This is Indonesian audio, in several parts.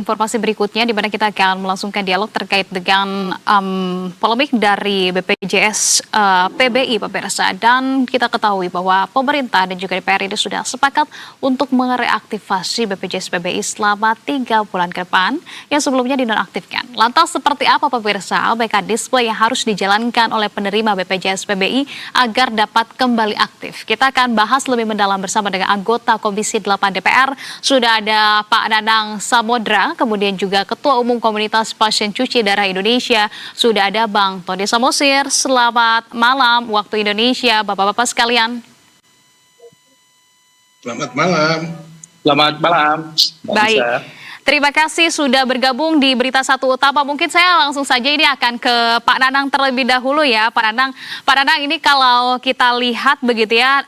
Informasi berikutnya di mana kita akan melangsungkan dialog terkait dengan polemik dari BPJS PBI pemirsa, dan kita ketahui bahwa pemerintah dan juga DPR ini sudah sepakat untuk mereaktivasi BPJS PBI selama 3 bulan ke depan yang sebelumnya dinonaktifkan. Lantas seperti apa pemirsa mekanisme yang harus dijalankan oleh penerima BPJS PBI agar dapat kembali aktif? Kita akan bahas lebih mendalam bersama dengan anggota Komisi 8 DPR. Sudah ada Pak Nanang Samodra, kemudian juga Ketua Umum Komunitas Pasien Cuci Darah Indonesia. Sudah ada Bang Tony Samosir. Selamat malam waktu Indonesia, Bapak-Bapak sekalian. Selamat malam. Selamat malam. Baik. Terima kasih sudah bergabung di Berita Satu Utama. Mungkin saya langsung saja ini akan ke Pak Nanang terlebih dahulu ya, Pak Nanang. Pak Nanang, ini kalau kita lihat begitu ya,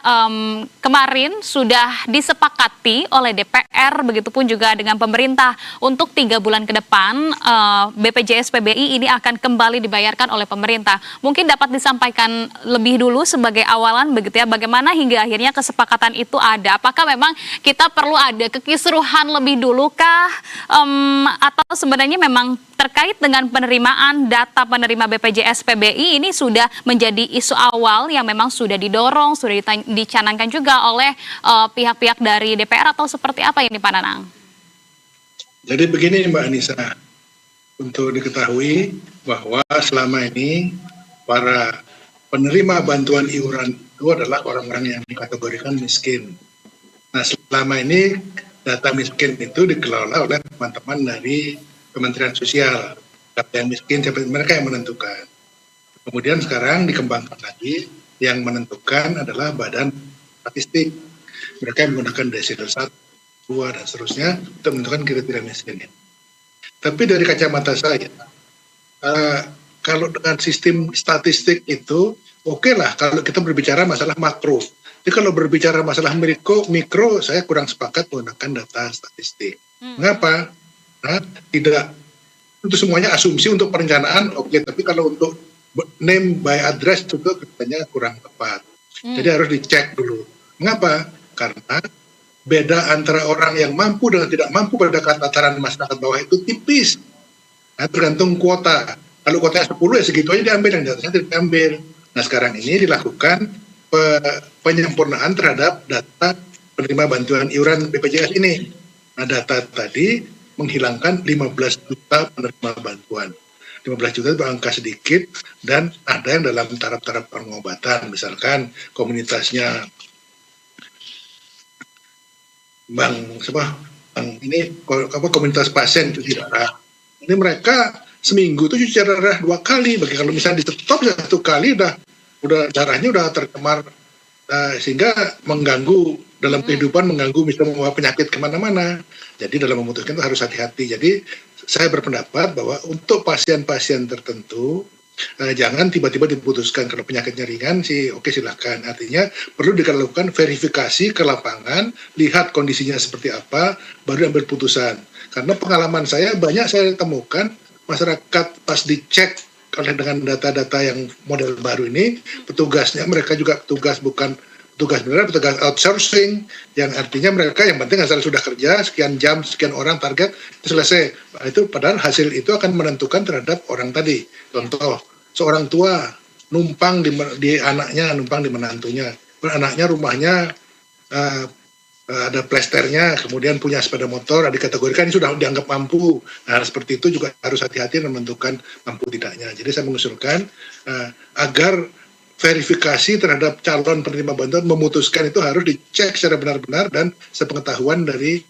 kemarin sudah disepakati oleh DPR, begitupun juga dengan pemerintah untuk 3 bulan ke depan BPJS PBI ini akan kembali dibayarkan oleh pemerintah. Mungkin dapat disampaikan lebih dulu sebagai awalan begitu ya, bagaimana hingga akhirnya kesepakatan itu ada? Apakah memang kita perlu ada kekisruhan lebih dulu kah? Atau sebenarnya memang terkait dengan penerimaan data penerima BPJS PBI ini sudah menjadi isu awal yang memang sudah didorong, sudah dicanangkan juga oleh pihak-pihak dari DPR, atau seperti apa ini Pak Nanang? Jadi begini Mbak Anissa, untuk diketahui bahwa selama ini para penerima bantuan iuran itu adalah orang-orang yang dikategorikan miskin. Nah, selama ini data miskin itu dikelola oleh teman-teman dari Kementerian Sosial. Data yang miskin, mereka yang menentukan. Kemudian sekarang dikembangkan lagi, yang menentukan adalah Badan Statistik. Mereka yang menggunakan desil 1, 2, dan seterusnya untuk menentukan kriteria miskin. Tapi dari kacamata saya, kalau dengan sistem statistik itu, oke lah kalau kita berbicara masalah makro. Jadi kalau berbicara masalah mikro, saya kurang sepakat menggunakan data statistik. Mengapa? Nah, tidak, untuk semuanya asumsi untuk perencanaan, oke, tapi kalau untuk name by address itu katanya kurang tepat. Jadi harus dicek dulu. Mengapa? Karena beda antara orang yang mampu dan tidak mampu pada tataran masyarakat bawah itu tipis. Nah, tergantung kuota. Kalau kuotanya 10 ya segitu aja diambil, yang di atasnya tidak diambil. Nah, sekarang ini dilakukan penyempurnaan terhadap data penerima bantuan iuran BPJS ini. Nah, data tadi menghilangkan 15 juta penerima bantuan. 15 juta itu angka sedikit, dan ada yang dalam taraf-taraf pengobatan, misalkan komunitasnya komunitas pasien cuci darah. Ini mereka seminggu itu cuci darah 2 kali. Bagi kalau misalnya di stop 1 kali udah darahnya udah tercemar, sehingga mengganggu dalam kehidupan, mengganggu, bisa membawa penyakit kemana-mana. Jadi dalam memutuskan itu harus hati-hati. Jadi saya berpendapat bahwa untuk pasien-pasien tertentu, jangan tiba-tiba diputuskan. Kalau penyakitnya ringan sih oke, silakan. Artinya perlu dilakukan verifikasi ke lapangan, lihat kondisinya seperti apa, baru ambil putusan. Karena pengalaman saya banyak saya temukan masyarakat pas dicek oleh dengan data-data yang model baru ini, petugasnya mereka juga bukan petugas benar, petugas outsourcing, yang artinya mereka yang penting asal sudah kerja sekian jam, sekian orang target, selesai. Nah, itu padahal hasil itu akan menentukan terhadap orang tadi. Contoh, seorang tua numpang di anaknya, numpang di menantunya, anaknya rumahnya ada plesternya, kemudian punya sepeda motor, dikategorikan ini sudah dianggap mampu. Nah, seperti itu juga harus hati-hati menentukan mampu tidaknya. Jadi saya mengusulkan agar verifikasi terhadap calon penerima bantuan memutuskan itu harus dicek secara benar-benar dan sepengetahuan dari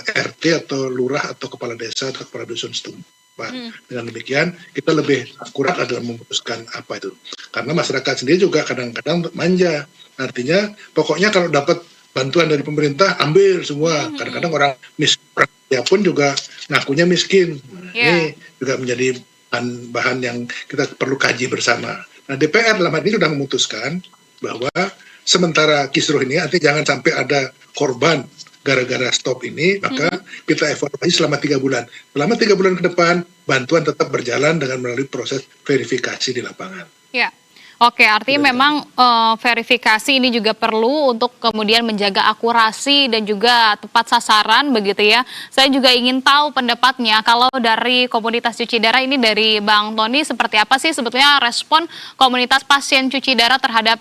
RT atau lurah atau kepala desa atau kepala dusun setempat. Dengan demikian kita lebih akurat dalam memutuskan apa itu. Karena masyarakat sendiri juga kadang-kadang manja. Artinya pokoknya kalau dapat bantuan dari pemerintah ambil semua. Kadang-kadang orang miskin pun juga ngakunya miskin. Ini juga menjadi bahan yang kita perlu kaji bersama. Nah, DPR dalam hal ini sudah memutuskan bahwa sementara kisruh ini artinya jangan sampai ada korban gara-gara stop ini, maka kita evaluasi selama 3 bulan. Selama 3 bulan ke depan bantuan tetap berjalan dengan melalui proses verifikasi di lapangan. Ya. Oke, artinya memang verifikasi ini juga perlu untuk kemudian menjaga akurasi dan juga tepat sasaran begitu ya. Saya juga ingin tahu pendapatnya kalau dari komunitas cuci darah ini dari Bang Tony seperti apa sih sebetulnya respon komunitas pasien cuci darah terhadap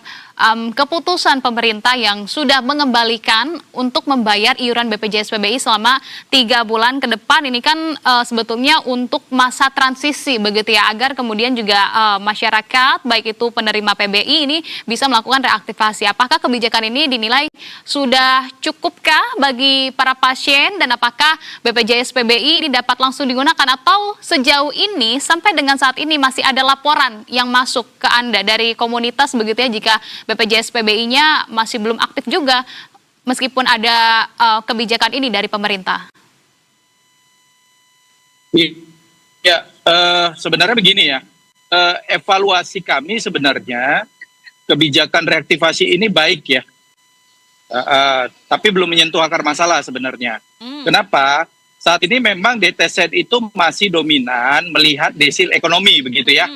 keputusan pemerintah yang sudah mengembalikan untuk membayar iuran BPJS PBI selama 3 bulan ke depan. Ini kan sebetulnya untuk masa transisi begitu ya, agar kemudian juga masyarakat baik itu penerima PBI ini bisa melakukan reaktivasi. Apakah kebijakan ini dinilai sudah cukupkah bagi para pasien dan apakah BPJS PBI ini dapat langsung digunakan atau sejauh ini sampai dengan saat ini masih ada laporan yang masuk ke Anda dari komunitas begitu ya, jika BPJS PBI-nya masih belum aktif juga meskipun ada kebijakan ini dari pemerintah? Ya, sebenarnya begini ya, evaluasi kami sebenarnya kebijakan reaktivasi ini baik ya, tapi belum menyentuh akar masalah sebenarnya. Kenapa? Saat ini memang DTZ itu masih dominan melihat desil ekonomi begitu ya.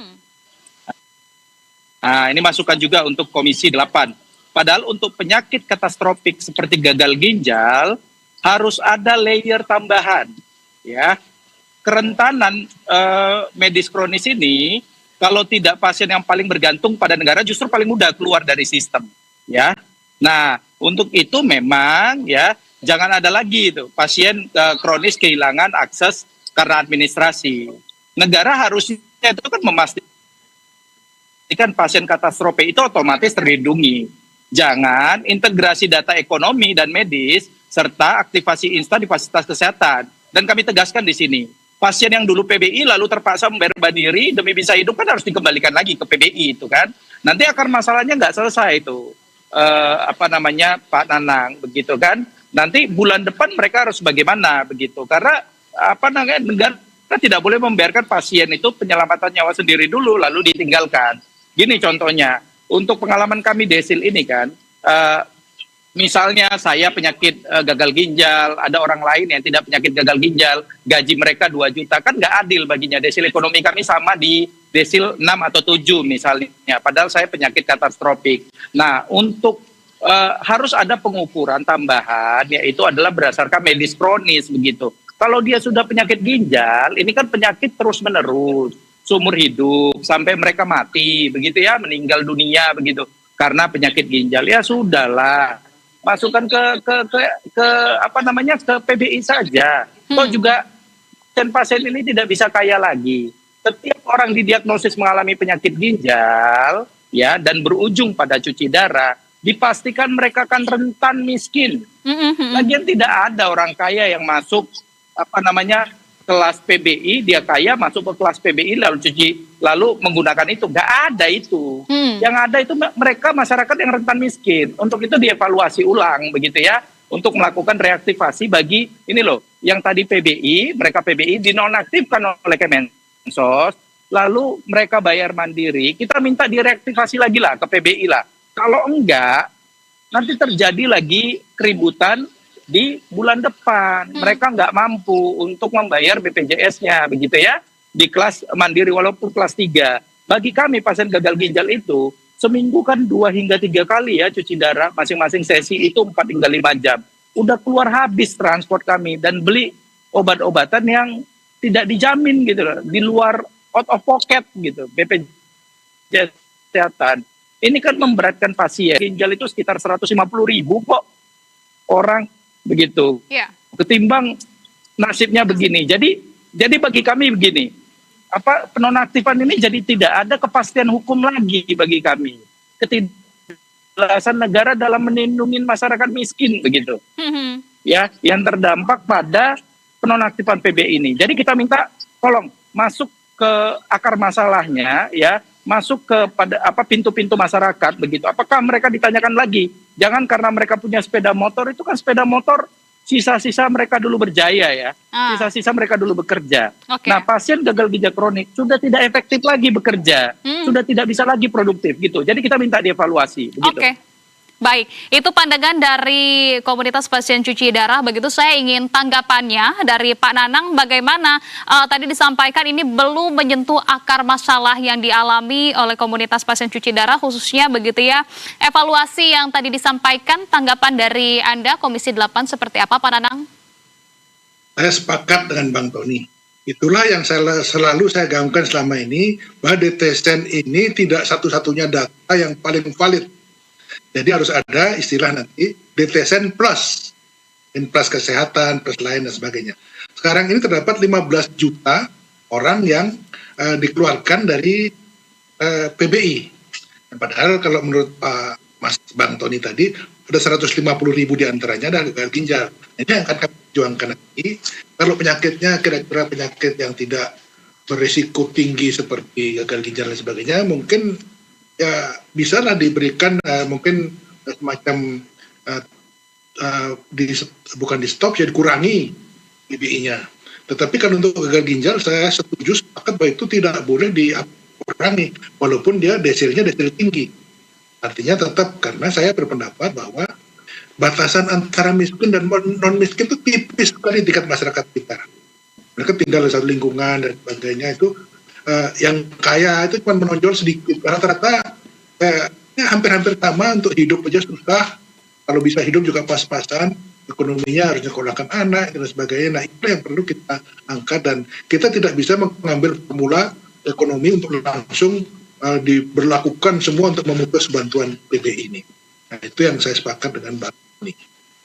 Nah, ini masukan juga untuk Komisi 8. Padahal untuk penyakit katastrofik seperti gagal ginjal harus ada layer tambahan ya. Kerentanan medis kronis ini kalau tidak pasien yang paling bergantung pada negara justru paling mudah keluar dari sistem ya. Nah, untuk itu memang ya jangan ada lagi itu pasien kronis kehilangan akses karena administrasi. Negara harusnya itu kan memastikan pasien katastrofe itu otomatis terlindungi. Jangan integrasi data ekonomi dan medis serta aktivasi instan di fasilitas kesehatan. Dan kami tegaskan di sini, pasien yang dulu PBI lalu terpaksa membayar bandiri demi bisa hidup kan harus dikembalikan lagi ke PBI itu kan. Nanti akar masalahnya nggak selesai itu. Pak Nanang begitu kan. Nanti bulan depan mereka harus bagaimana begitu. Karena negara tidak boleh membiarkan pasien itu penyelamatan nyawa sendiri dulu lalu ditinggalkan. Gini contohnya, untuk pengalaman kami desil ini kan, misalnya saya penyakit gagal ginjal, ada orang lain yang tidak penyakit gagal ginjal, gaji mereka 2 juta, kan nggak adil baginya. Desil ekonomi kami sama di desil 6 atau 7 misalnya, padahal saya penyakit katastrofik. Nah, untuk harus ada pengukuran tambahan, yaitu adalah berdasarkan medis kronis begitu. Kalau dia sudah penyakit ginjal, ini kan penyakit terus-menerus. Seumur hidup sampai mereka mati begitu ya, meninggal dunia begitu karena penyakit ginjal, ya sudahlah masukkan ke PBI saja. Toh juga pasien ini tidak bisa kaya lagi. Setiap orang didiagnosis mengalami penyakit ginjal ya dan berujung pada cuci darah, dipastikan mereka akan rentan miskin. Lagian tidak ada orang kaya yang masuk kelas PBI, dia kaya masuk ke kelas PBI lalu menggunakan itu. Nggak ada itu. Yang ada itu mereka masyarakat yang rentan miskin. Untuk itu dievaluasi ulang begitu ya, untuk melakukan reaktivasi bagi ini loh, yang tadi PBI, mereka PBI dinonaktifkan oleh Kemensos, lalu mereka bayar mandiri, kita minta direaktivasi lagi lah ke PBI lah. Kalau enggak, nanti terjadi lagi keributan di bulan depan. Mereka nggak mampu untuk membayar BPJS-nya begitu ya, di kelas mandiri walaupun kelas 3. Bagi kami pasien gagal ginjal itu seminggu kan 2 hingga 3 kali ya cuci darah, masing-masing sesi itu 4 hingga 5 jam. Udah keluar habis transport kami dan beli obat-obatan yang tidak dijamin gitu loh, di luar out of pocket gitu BPJS Kesehatan. Ini kan memberatkan pasien. Ginjal itu sekitar 150.000 kok orang begitu. Yeah. Ketimbang nasibnya begini. Jadi bagi kami begini, penonaktifan ini jadi tidak ada kepastian hukum lagi bagi kami. Ketidakjelasan negara dalam melindungi masyarakat miskin begitu. Ya, yang terdampak pada penonaktifan PBI ini. Jadi kita minta tolong masuk ke akar masalahnya ya, masuk kepada pintu-pintu masyarakat begitu. Apakah mereka ditanyakan lagi? Jangan karena mereka punya sepeda motor, itu kan sepeda motor sisa-sisa mereka dulu berjaya ya. Sisa-sisa mereka dulu bekerja. Okay. Nah, pasien gagal ginjal kronik sudah tidak efektif lagi bekerja. Sudah tidak bisa lagi produktif gitu. Jadi kita minta dievaluasi begitu. Oke. Baik, itu pandangan dari komunitas pasien cuci darah. Begitu saya ingin tanggapannya dari Pak Nanang, bagaimana tadi disampaikan ini belum menyentuh akar masalah yang dialami oleh komunitas pasien cuci darah, khususnya begitu ya. Evaluasi yang tadi disampaikan, tanggapan dari Anda Komisi 8 seperti apa Pak Nanang? Saya sepakat dengan Bang Tony. Itulah yang selalu saya gaungkan selama ini, bahwa DTSEN ini tidak satu-satunya data yang paling valid. Jadi harus ada istilah nanti DTSEN plus, plus kesehatan, plus lain dan sebagainya. Sekarang ini terdapat 15 juta orang yang dikeluarkan dari PBI. Padahal kalau menurut Mas Bang Tony tadi, ada 150.000 diantaranya dari gagal ginjal. Ini yang akan kami perjuangkan nanti. Kalau penyakitnya kira-kira penyakit yang tidak berisiko tinggi seperti gagal ginjal dan sebagainya, mungkin ya bisa lah diberikan mungkin semacam bukan di stop, ya dikurangi PBI-nya. Tetapi kan untuk gagal ginjal saya setuju sepakat bahwa itu tidak boleh dikurangi walaupun dia desilnya desil tinggi. Artinya tetap, karena saya berpendapat bahwa batasan antara miskin dan non miskin itu tipis sekali di tingkat masyarakat kita. Mereka tinggal di satu lingkungan dan sebagainya, itu yang kaya itu cuma menonjol sedikit. Rata-rata hampir-hampir sama, untuk hidup aja susah. Kalau bisa hidup juga pas-pasan, ekonominya harus menyekolahkan anak dan sebagainya. Nah, itu yang perlu kita angkat, dan kita tidak bisa mengambil formula ekonomi untuk langsung diberlakukan semua untuk memutus bantuan PBI ini. Nah, itu yang saya sepakat dengan Mbak ini.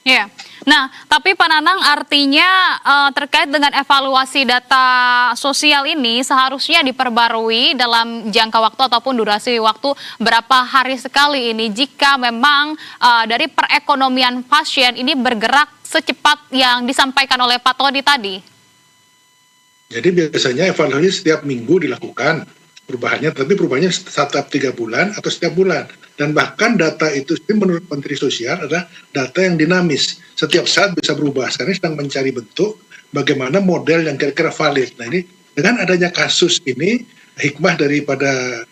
Ya, nah tapi Pak Nanang, artinya terkait dengan evaluasi data sosial ini seharusnya diperbarui dalam jangka waktu ataupun durasi waktu berapa hari sekali ini, jika memang dari perekonomian pasien ini bergerak secepat yang disampaikan oleh Pak Tony tadi. Jadi biasanya evaluasi setiap minggu dilakukan perubahannya, tapi perubahannya setiap 3 bulan atau setiap bulan. Dan bahkan data itu menurut Menteri Sosial adalah data yang dinamis. Setiap saat bisa berubah. Sekarang sedang mencari bentuk bagaimana model yang kira-kira valid. Nah, ini dengan adanya kasus ini, hikmah daripada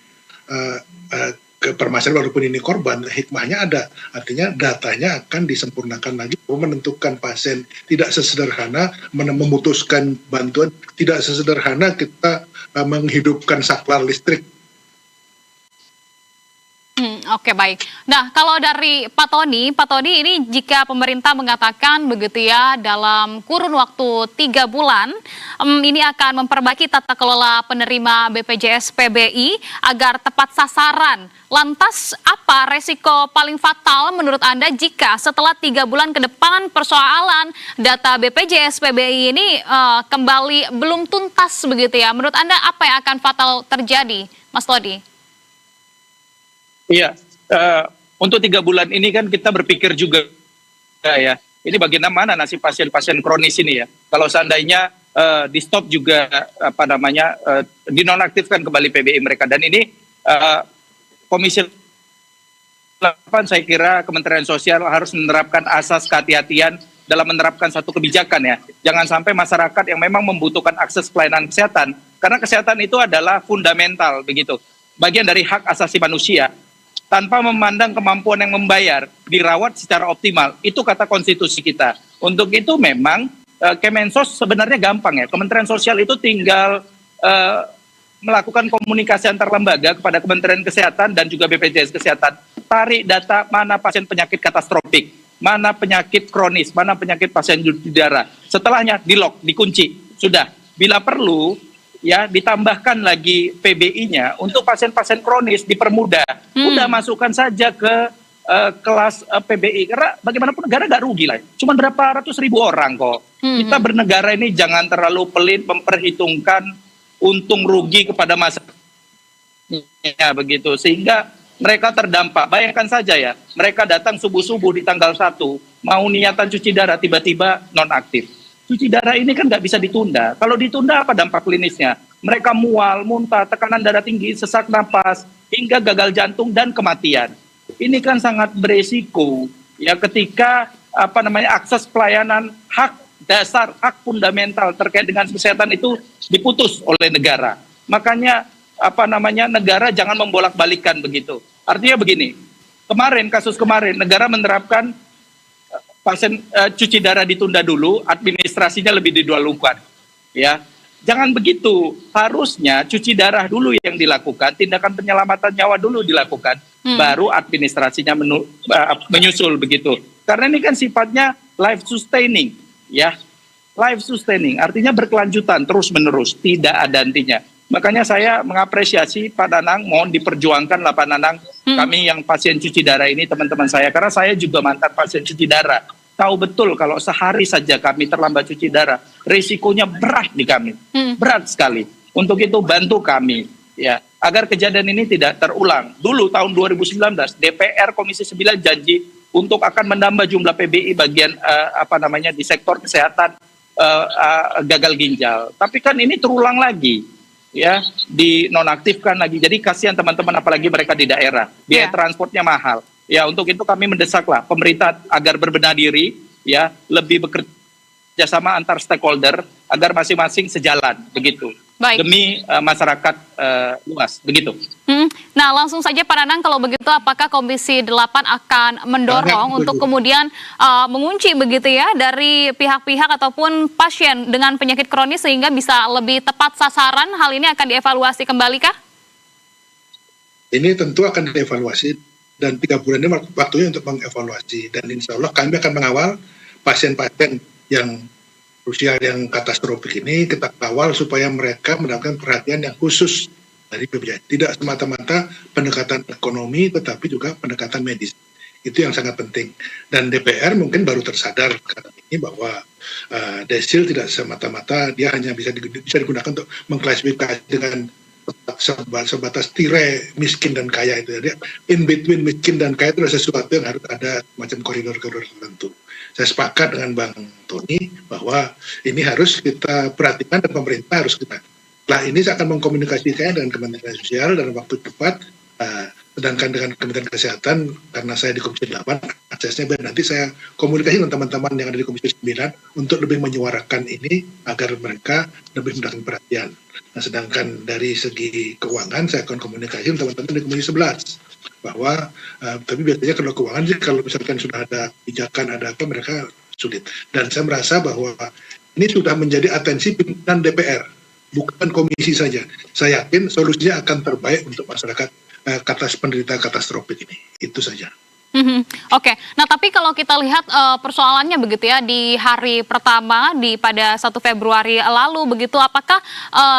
permasalahan walaupun ini korban, hikmahnya ada. Artinya datanya akan disempurnakan lagi, menentukan pasien. Tidak sesederhana memutuskan bantuan, tidak sesederhana kita menghidupkan saklar listrik. Oke, baik. Nah, kalau dari Pak Tony ini jika pemerintah mengatakan begitu ya, dalam kurun waktu 3 bulan ini akan memperbaiki tata kelola penerima BPJS PBI agar tepat sasaran. Lantas apa resiko paling fatal menurut Anda jika setelah 3 bulan ke depan persoalan data BPJS PBI ini kembali belum tuntas begitu ya? Menurut Anda apa yang akan fatal terjadi, Mas Tony? Iya, untuk 3 bulan ini kan kita berpikir juga ya, ini bagaimana nasib pasien-pasien kronis ini ya. Kalau seandainya di stop juga dinonaktifkan kembali PBI mereka, dan ini Komisi 8 saya kira Kementerian Sosial harus menerapkan asas kehati-hatian dalam menerapkan satu kebijakan ya. Jangan sampai masyarakat yang memang membutuhkan akses pelayanan kesehatan, karena kesehatan itu adalah fundamental begitu, bagian dari hak asasi manusia, tanpa memandang kemampuan yang membayar, dirawat secara optimal. Itu kata konstitusi kita. Untuk itu memang Kemensos sebenarnya gampang ya. Kementerian Sosial itu tinggal melakukan komunikasi antar lembaga kepada Kementerian Kesehatan dan juga BPJS Kesehatan. Tarik data mana pasien penyakit katastropik, mana penyakit kronis, mana penyakit pasien cuci darah. Setelahnya di-lock, dikunci. Sudah. Bila perlu, ya ditambahkan lagi PBI-nya untuk pasien-pasien kronis, dipermudah. Udah masukkan saja ke kelas PBI, karena bagaimanapun negara nggak rugi lah. Cuma berapa ratus ribu orang kok. Kita bernegara ini jangan terlalu pelit memperhitungkan untung rugi kepada masyarakatnya begitu, sehingga mereka terdampak. Bayangkan saja ya, mereka datang subuh-subuh di tanggal 1, mau niatan cuci darah, tiba-tiba nonaktif. Cuci darah ini kan nggak bisa ditunda. Kalau ditunda apa dampak klinisnya? Mereka mual, muntah, tekanan darah tinggi, sesak napas, hingga gagal jantung dan kematian. Ini kan sangat beresiko ya ketika akses pelayanan hak dasar, hak fundamental terkait dengan kesehatan itu diputus oleh negara. Makanya negara jangan membolak-balikan begitu. Artinya begini, kasus kemarin negara menerapkan pasien cuci darah ditunda dulu, administrasinya lebih didahulukan. Ya, jangan begitu. Harusnya cuci darah dulu yang dilakukan, tindakan penyelamatan nyawa dulu dilakukan, baru administrasinya menyusul begitu. Karena ini kan sifatnya life sustaining, ya, life sustaining, artinya berkelanjutan terus menerus, tidak ada hentinya. Makanya saya mengapresiasi Pak Danang, mohon diperjuangkan lah Pak Danang, kami yang pasien cuci darah ini, teman-teman saya, karena saya juga mantan pasien cuci darah, tahu betul kalau sehari saja kami terlambat cuci darah, risikonya berat di kami, berat sekali. Untuk itu bantu kami, ya, agar kejadian ini tidak terulang. Dulu tahun 2019, DPR Komisi 9 janji untuk akan menambah jumlah PBI bagian di sektor kesehatan gagal ginjal. Tapi kan ini terulang lagi. Ya, dinonaktifkan lagi. Jadi kasihan teman-teman, apalagi mereka di daerah, biaya transportnya mahal. Ya, untuk itu kami mendesaklah pemerintah agar berbenah diri, ya, lebih bekerja sama antar stakeholder agar masing-masing sejalan begitu. Baik. Demi masyarakat luas begitu. Nah, langsung saja Pak Nanang, kalau begitu apakah Komisi 8 akan mendorong untuk kemudian mengunci begitu ya dari pihak-pihak ataupun pasien dengan penyakit kronis sehingga bisa lebih tepat sasaran? Hal ini akan dievaluasi kembali kah? Ini tentu akan dievaluasi dan 3 bulan ini waktunya untuk mengevaluasi, dan insya Allah kami akan mengawal pasien-pasien yang usia yang katastrofik ini, kita kawal supaya mereka mendapatkan perhatian yang khusus dari BPJS. Tidak semata-mata pendekatan ekonomi, tetapi juga pendekatan medis. Itu yang sangat penting. Dan DPR mungkin baru tersadar karena ini bahwa desil tidak semata-mata dia hanya bisa digunakan untuk mengklasifikasi dengan sebatas tirai miskin dan kaya itu. Jadi in between miskin dan kaya itu adalah sesuatu yang harus ada macam koridor-koridor tertentu. Saya sepakat dengan Bang Tony bahwa ini harus kita perhatikan dan pemerintah harus kita. Nah, ini saya akan mengkomunikasikannya dengan Kementerian Sosial dalam waktu cepat, sedangkan dengan Kementerian Kesehatan, karena saya di Komisi 8, aksesnya biar nanti saya komunikasi dengan teman-teman yang ada di Komisi 9 untuk lebih menyuarakan ini agar mereka lebih mendapatkan perhatian. Nah, sedangkan dari segi keuangan, saya akan komunikasi dengan teman-teman di Komisi 11 bahwa tapi biasanya kalau keuangan sih kalau misalkan sudah ada kebijakan ada apa mereka sulit, dan saya merasa bahwa ini sudah menjadi atensi pimpinan DPR, bukan komisi saja. Saya yakin solusinya akan terbaik untuk masyarakat penderita katastrofik ini. Itu saja. Oke. Nah, tapi kalau kita lihat persoalannya begitu ya di hari pertama pada 1 Februari lalu begitu, apakah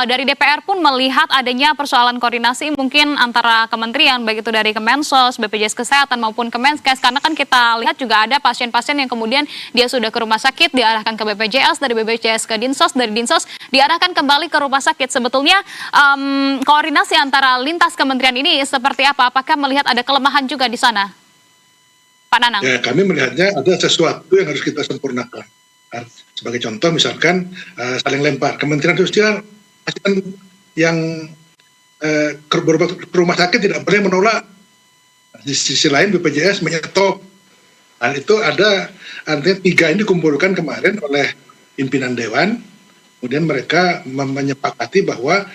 dari DPR pun melihat adanya persoalan koordinasi mungkin antara kementerian, baik itu dari Kemensos, BPJS Kesehatan maupun Kemenkes, karena kan kita lihat juga ada pasien-pasien yang kemudian dia sudah ke rumah sakit diarahkan ke BPJS, dari BPJS ke Dinsos, dari Dinsos diarahkan kembali ke rumah sakit. Sebetulnya koordinasi antara lintas kementerian ini seperti apa? Apakah melihat ada kelemahan juga di sana, Pak Nanang? Ya, kami melihatnya ada sesuatu yang harus kita sempurnakan. Sebagai contoh misalkan saling lempar. Kementerian Sosial yang ke rumah sakit tidak boleh menolak. Di sisi lain BPJS menyetop. Hal itu ada, artinya 3 ini dikumpulkan kemarin oleh pimpinan Dewan. Kemudian mereka menyepakati bahwa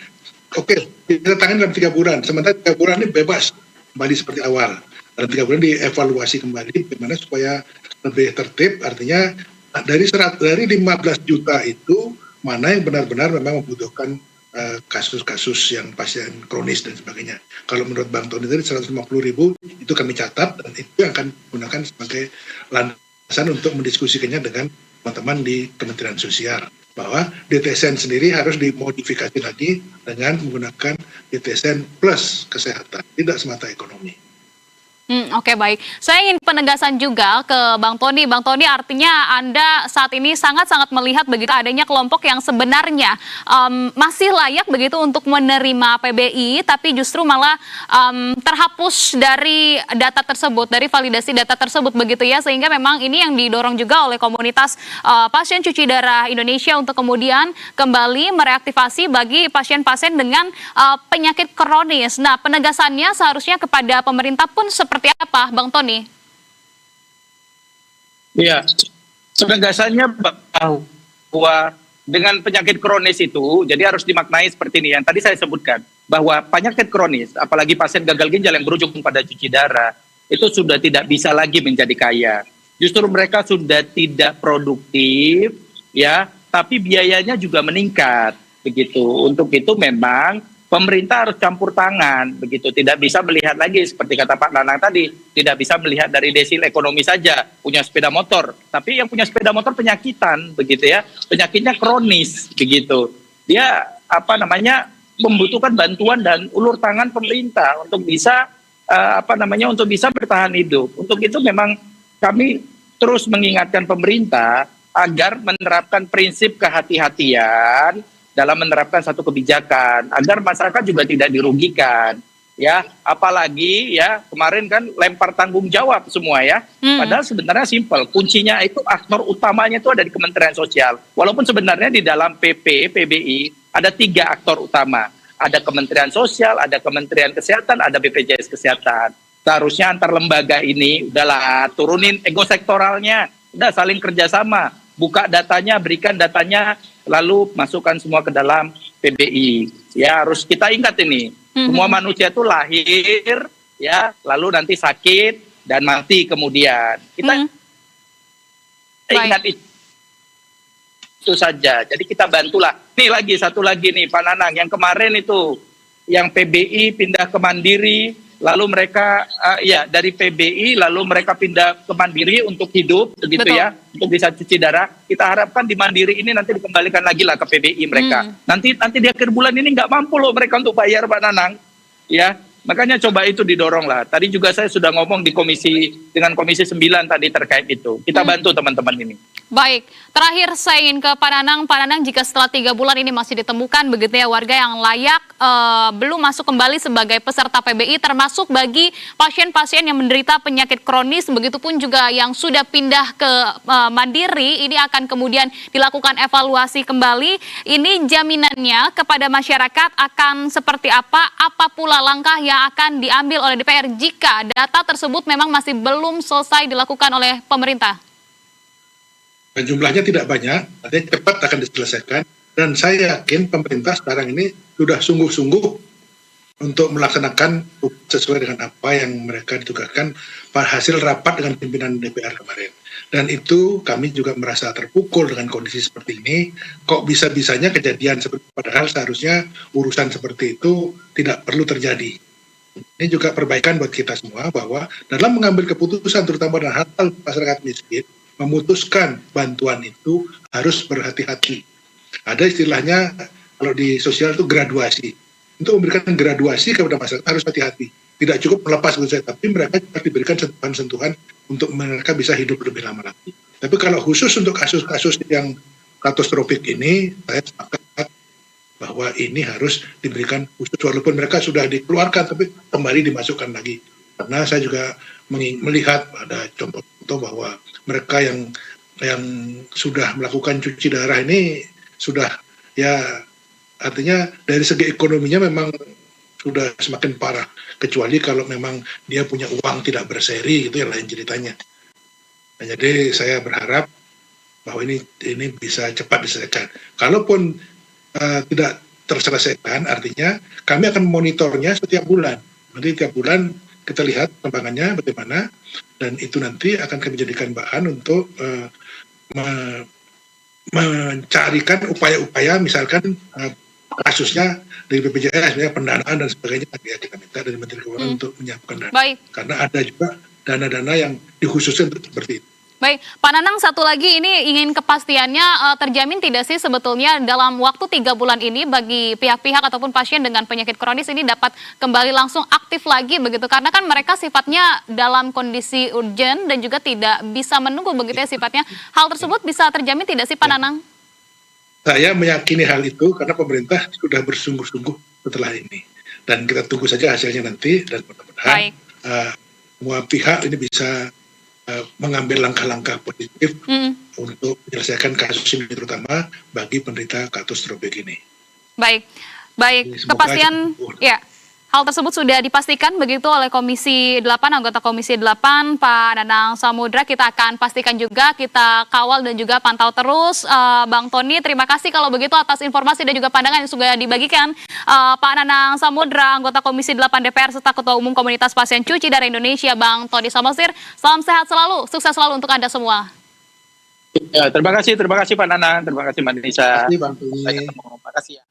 oke, kita tangani dalam 3 bulan. Sementara 3 bulan ini bebas kembali seperti awal. Dalam 3 bulan dievaluasi kembali bagaimana supaya lebih tertib, artinya dari 15 juta itu mana yang benar-benar memang membutuhkan kasus-kasus yang pasien kronis dan sebagainya. Kalau menurut Bang Tony tadi 150.000 itu kami catat dan itu yang akan digunakan sebagai landasan untuk mendiskusikannya dengan teman-teman di Kementerian Sosial, bahwa DTSN sendiri harus dimodifikasi lagi dengan menggunakan DTSN plus kesehatan, tidak semata ekonomi. Oke, baik. Saya ingin penegasan juga ke Bang Tony. Bang Tony, artinya Anda saat ini sangat-sangat melihat begitu adanya kelompok yang sebenarnya masih layak begitu untuk menerima PBI, tapi justru malah terhapus dari data tersebut, dari validasi data tersebut begitu ya, sehingga memang ini yang didorong juga oleh komunitas pasien cuci darah Indonesia untuk kemudian kembali mereaktivasi bagi pasien-pasien dengan penyakit kronis. Nah, penegasannya seharusnya kepada pemerintah pun seperti apa, Bang Tony? Iya, penegasannya bahwa dengan penyakit kronis itu, jadi harus dimaknai seperti ini. Yang tadi saya sebutkan, bahwa penyakit kronis, apalagi pasien gagal ginjal yang berujung pada cuci darah, itu sudah tidak bisa lagi menjadi kaya. Justru mereka sudah tidak produktif, ya, tapi biayanya juga meningkat, begitu. Untuk itu memang pemerintah harus campur tangan, begitu. Tidak bisa melihat lagi seperti kata Pak Nanang tadi, tidak bisa melihat dari desil ekonomi saja, punya sepeda motor. Tapi yang punya sepeda motor penyakitan, begitu ya, penyakitnya kronis, begitu. Dia membutuhkan bantuan dan ulur tangan pemerintah untuk bisa untuk bisa bertahan hidup. Untuk itu memang kami terus mengingatkan pemerintah agar menerapkan prinsip kehati-hatian dalam menerapkan satu kebijakan agar masyarakat juga tidak dirugikan, ya. Apalagi ya kemarin kan lempar tanggung jawab semua ya. Padahal sebenarnya simpel, kuncinya itu aktor utamanya itu ada di Kementerian Sosial. Walaupun sebenarnya di dalam PP PBI ada 3 aktor utama. Ada Kementerian Sosial, ada Kementerian Kesehatan, ada BPJS Kesehatan. Seharusnya antar lembaga ini udahlah turunin ego sektoralnya, udah saling kerjasama, buka datanya, berikan datanya, lalu masukkan semua ke dalam PBI. Ya harus kita ingat ini, semua manusia itu lahir, ya, lalu nanti sakit dan mati kemudian. Kita ingat itu saja. Jadi kita bantulah. Nih lagi satu lagi nih Pak Nanang, yang kemarin itu yang PBI pindah ke Mandiri, lalu mereka dari PBI lalu mereka pindah ke Mandiri untuk hidup begitu. Betul. Ya, untuk bisa cuci darah. Kita harapkan di Mandiri ini nanti dikembalikan lagi lah ke PBI mereka. Nanti di akhir bulan ini nggak mampu loh mereka untuk bayar Pak Nanang. Ya, makanya coba itu didorong lah. Tadi juga saya sudah ngomong di dengan Komisi 9 tadi terkait itu. Kita bantu teman-teman ini. Baik, terakhir saya ingin ke Pak Nanang. Pak Nanang, jika setelah 3 bulan ini masih ditemukan begitu ya warga yang layak belum masuk kembali sebagai peserta PBI, termasuk bagi pasien-pasien yang menderita penyakit kronis, begitupun juga yang sudah pindah ke Mandiri, ini akan kemudian dilakukan evaluasi kembali. Ini jaminannya kepada masyarakat akan seperti apa? Apa pula langkah yang akan diambil oleh DPR jika data tersebut memang masih belum selesai dilakukan oleh pemerintah? Jumlahnya tidak banyak, artinya cepat akan diselesaikan. Dan saya yakin pemerintah sekarang ini sudah sungguh-sungguh untuk melaksanakan sesuai dengan apa yang mereka ditugaskan hasil rapat dengan pimpinan DPR kemarin. Dan itu kami juga merasa terpukul dengan kondisi seperti ini. Kok bisa-bisanya kejadian seperti padahal seharusnya urusan seperti itu tidak perlu terjadi. Ini juga perbaikan buat kita semua bahwa dalam mengambil keputusan terutama dalam hal masyarakat miskin, memutuskan bantuan itu harus berhati-hati. Ada istilahnya kalau di sosial itu graduasi. Untuk memberikan graduasi kepada masyarakat harus hati-hati. Tidak cukup melepas begitu saja, tapi mereka juga diberikan sentuhan-sentuhan untuk mereka bisa hidup lebih lama lagi. Tapi kalau khusus untuk kasus-kasus yang katastrofik ini, saya sepakat bahwa ini harus diberikan khusus walaupun mereka sudah dikeluarkan tapi kembali dimasukkan lagi. Karena saya juga melihat ada contoh-contoh bahwa mereka yang sudah melakukan cuci darah ini sudah ya artinya dari segi ekonominya memang sudah semakin parah, kecuali kalau memang dia punya uang tidak berseri itu yang lain ceritanya. Nah, jadi saya berharap bahwa ini bisa cepat diselesaikan. Kalaupun tidak terselesaikan, artinya kami akan monitornya setiap bulan. Nanti tiap bulan kita lihat perkembangannya bagaimana, dan itu nanti akan kami jadikan bahan untuk mencarikan upaya-upaya, misalkan kasusnya dari BPJS, ya, pendanaan dan sebagainya, ya, kita minta dari Menteri Keuangan untuk menyiapkan dana. Baik. Karena ada juga dana-dana yang dikhususkan untuk seperti itu. Baik, Pak Nanang, satu lagi ini ingin kepastiannya terjamin tidak sih sebetulnya dalam waktu 3 bulan ini bagi pihak-pihak ataupun pasien dengan penyakit kronis ini dapat kembali langsung aktif lagi begitu, karena kan mereka sifatnya dalam kondisi urgent dan juga tidak bisa menunggu begitu ya sifatnya. Hal tersebut bisa terjamin tidak sih Pak Nanang? Saya meyakini hal itu karena pemerintah sudah bersungguh-sungguh setelah ini, dan kita tunggu saja hasilnya nanti, dan mudah-mudahan semua pihak ini bisa mengambil langkah-langkah positif untuk menyelesaikan kasus ini, terutama bagi penderita katastrofik ini. Baik, Semoga kepastian ya. Hal tersebut sudah dipastikan begitu oleh Komisi 8, anggota Komisi 8, Pak Nanang Samudra. Kita akan pastikan juga, kita kawal dan juga pantau terus. Bang Tony, terima kasih kalau begitu atas informasi dan juga pandangan yang sudah dibagikan. Pak Nanang Samudra, anggota Komisi 8 DPR, serta Ketua Umum Komunitas Pasien Cuci Darah Indonesia, Bang Tony Samosir. Salam sehat selalu, sukses selalu untuk Anda semua. Ya, terima kasih Pak Nanang, terima kasih Mbak Nisa. Terima kasih Bang Tony. Sampai ketemu. Terima kasih ya.